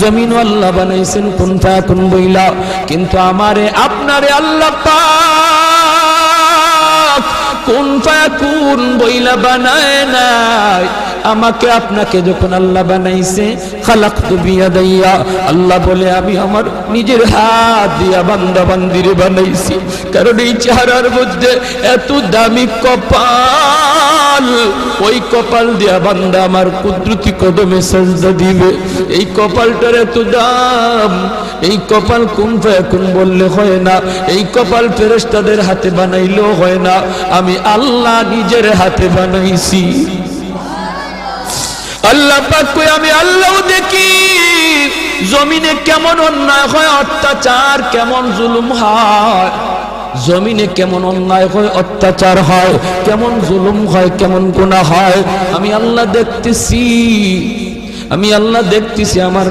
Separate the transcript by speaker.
Speaker 1: জমিন আল্লাহ বানাইছেন কুন ফায়াকুন বইলা, কিন্তু আমারে আপনারে আল্লাহ পাক কুন ফায়াকুন বইলা বানায় নাই। আমাকে আপনাকে যখন আল্লাহ বানাইছে, খালাকতু বিয়াদাইয়া, আল্লাহ বলে আমি আমার নিজের হাত দিয়া বান্দা বান্দিরে বানাইছি। কারণ এই চেহারার মধ্যে এত দামি কপাল, ওই কপাল দিয়া বান্দা আমার কুদরতি কদমে সাজদা দিবে। এই কপালটার এত দাম, এই কপাল কুন ফায়াকুন বললে হয় না, এই কপাল ফেরেশতাদের হাতে বানাইলেও হয় না, আমি আল্লাহ নিজের হাতে বানাইছি। আল্লাহ পাক কই আমি আল্লাহও দেখি জমিনে কেমন অন্যায় হয়, অত্যাচার কেমন জুলুম হয়, জমিনে কেমন অন্যায় হয়, অত্যাচার হয়, কেমন জুলুম হয়, কেমন গুনাহ হয়, আমি আল্লাহ দেখতেছি, আমি আল্লাহ দেখতেছি। আমার